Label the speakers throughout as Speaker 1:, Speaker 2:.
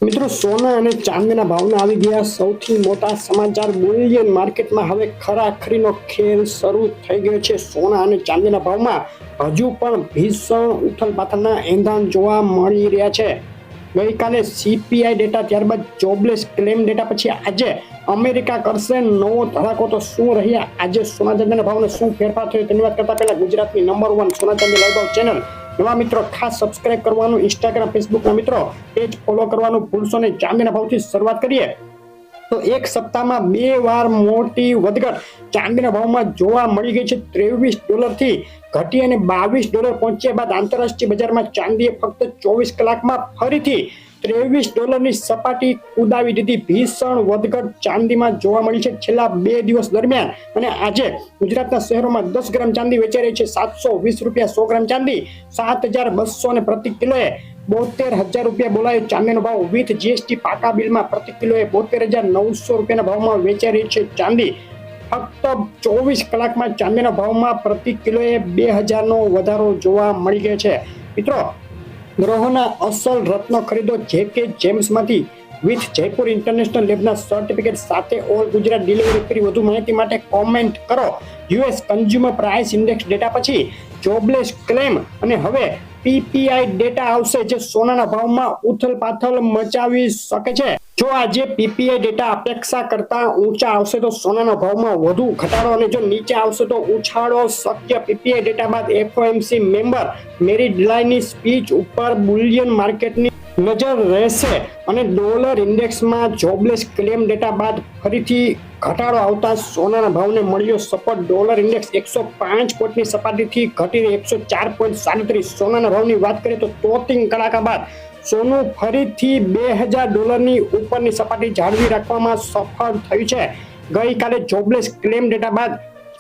Speaker 1: મિત્રો સોના અને ચાંદીના ભાવના આવી ગયા સૌથી મોટા સમાચાર। બુલિયન માર્કેટમાં હવે ખરાખરીનો ખેલ શરૂ થઈ ગયો છે। સોના અને ચાંદીના ભાવમાં હજુ પણ ભીષણ ઉથલપાથલના એંધાણ જોવા મળી રહ્યા છે। ગઈકાલે સીપીઆઈ ડેટા, ત્યારબાદ જોબલેસ ક્લેમ ડેટા પછી આજે અમેરિકા કરશે નવો ધડાકો। તો શું રહ્યા આજે સોના ચાંદીના ભાવને શું ફેરફાર થયો તેની વાત કરતા પહેલા ગુજરાતની નંબર 1 સોના ચાંદી લાઈવ ભાવ ચેનલ નવા મિત્રો ખાસ સબસ્ક્રાઇબ કરવાનું, ઇન્સ્ટાગ્રામ ફેસબુકના મિત્રો પેજ ફોલો કરવાનું ભૂલશો નહીં। ચાંદીના ભાવથી શરૂઆત કરીએ તો એક સપ્તાહમાં 2 વાર મોટી વધઘટ ચાંદીના ભાવમાં જોવા મળી ગઈ છે। $23 થી ઘટી અને $22 પહોંચ્યા બાદ આંતરરાષ્ટ્રીય બજારમાં ચાંદીએ ફક્ત 24 કલાકમાં ફરીથી $23 ની સપાટી કુદાવી દીધી। ભીષણ વધઘટ ચાંદીમાં જોવા મળી છે છેલ્લા 2 દિવસ દરમિયાન। અને આજે ગુજરાતના શહેરોમાં 10 ગ્રામ ચાંદી વેચાઈ રહી છે ₹720, 100 ગ્રામ ચાંદી 7,200 પ્રતિ કિલોએ 72,000 રૂપિયા બોલાયો। ચાંદીનો ભાવ વિથ જીએસટી પાકા બિલમાં પ્રતિ કિલોએ 72,900 રૂપિયાના ભાવમાં વેચાઈ રહી છે ચાંદી। ફક્ત 24 કલાકમાં ચાંદીના ભાવમાં પ્રતિ કિલોએ 2,000 નો વધારો જોવા મળી ગયો છે। મિત્રો, ગ્રહોના અસલ રત્નો ખરીદો જેકે જેમ્સમાંથી વિથ જયપુર ઇન્ટરનેશનલ લેબના સર્ટિફિકેટ સાથે ઓલ ગુજરાત ડિલિવરી ફ્રી। વધુ માહિતી માટે કોમેન્ટ કરો। US consumer price index data પછી જોબલેસ ક્લેમ અને હવે પીપીઆઈ ડેટા આવશે જે સોનાના ભાવમાં ઉથલપાથલ મચાવી શકે છે। જો આજે પીપીઆઈ ડેટા અપેક્ષા કરતા ઊંચા આવશે તો સોનાના ભાવમાં વધુ ઘટાડો અને જો નીચે આવશે તો ઉછાળો શક્ય। પીપીઆઈ ડેટા બાદ એફઓએમસી મેમ્બર મેરી ડ્લાયની સ્પીચ ઉપર બુલિયન માર્કેટની નજર રહેશે અને ડોલર ઇન્ડેક્સમાં જોબલેસ ક્લેમ ડેટા બાદ ફરીથી ઘટાડો આવતા સોનાના ભાવને મળ્યો સપોર્ટ। ડોલર ઇન્ડેક્સ 105 પોઈન્ટની સપાટીથી ઘટીને 104.37। સોનાના ભાવની વાત કરીએ તો 3 કલાક બાદ સોનું ફરીથી $2,000 ની ઉપરની સપાટી જાળવી રાખવામાં સફળ થયું છે। ગઈકાલે જોબલેસ ક્લેમ ડેટા બાદ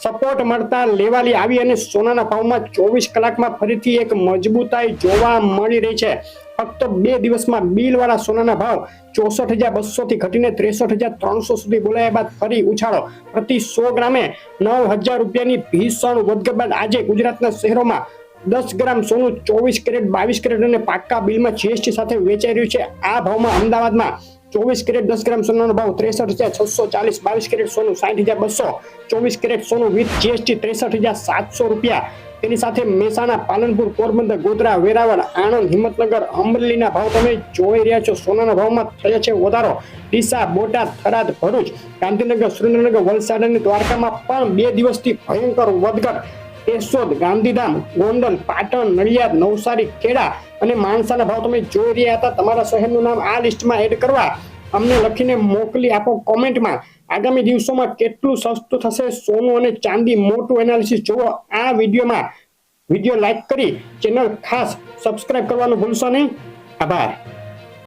Speaker 1: સપોર્ટ મળતા લેવાલી આવી અને સોનાના ભાવમાં 24 કલાકમાં ફરીથી એક મજબૂતાઈ જોવા મળી રહી છે। ફક્ત 2 દિવસમાં બિલવાળા સોનાના ભાવ 64,200 થી ઘટીને 63,300 સુધી બોલાયા બાદ ફરી ઉછાળો। પ્રતિ 100 ગ્રામે 9,000 રૂપિયાની ભીષણ વધઘટ બાદ આજે ગુજરાતના શહેરોમાં 10 ગ્રામ સોનું 24 કેરેટ, 22 કેરેટ અને પાકા બિલમાં જીએસટી સાથે વેચાઈ રહ્યું છે। આ ભાવમાં અમદાવાદમાં 24 કેરેટ 10 ગ્રામ સોનાનો ભાવ 63,640, 22 કેરેટ સોનું 60,200, 24 કેરેટ સોનું વિથ જીએસટી 63,700 રૂપિયા। તેની સાથે મહેસાણા, પાલનપુર, પોરબંદર, ગોધરા, વેરાવળ, આણંદ, હિંમતનગર, અમરેલીના ભાવ તમે જોઈ રહ્યા છો। સોનાના ભાવમાં થયો છે વધારો। ડીસા, બોટાદ, થરાદ, ભરૂચ, ગાંધીનગર, સુરેન્દ્રનગર, વલસાડ અને દ્વારકામાં પણ 2 દિવસથી ભયંકર વધઘટ। કેશોદ, ગાંધીધામ, ગોંડલ, પાટણ, નડિયાદ, નવસારી, ખેડા અને માણસાના ભાવ તમે જોઈ રહ્યા હતા। તમારા શહેરનું નામ આ લિસ્ટમાં એડ કરવા અમને લખીને મોકલી આપો કોમેન્ટમાં। આગામી દિવસોમાં કેટલું સસ્તું થશે સોનું અને ચાંદી, મોટું એનાલિસિસ જોવો આ વિડીયો લાઈક કરી ચેનલ ખાસ સબસ્ક્રાઇબ કરવાનું ભૂલશો નહીં। આભાર।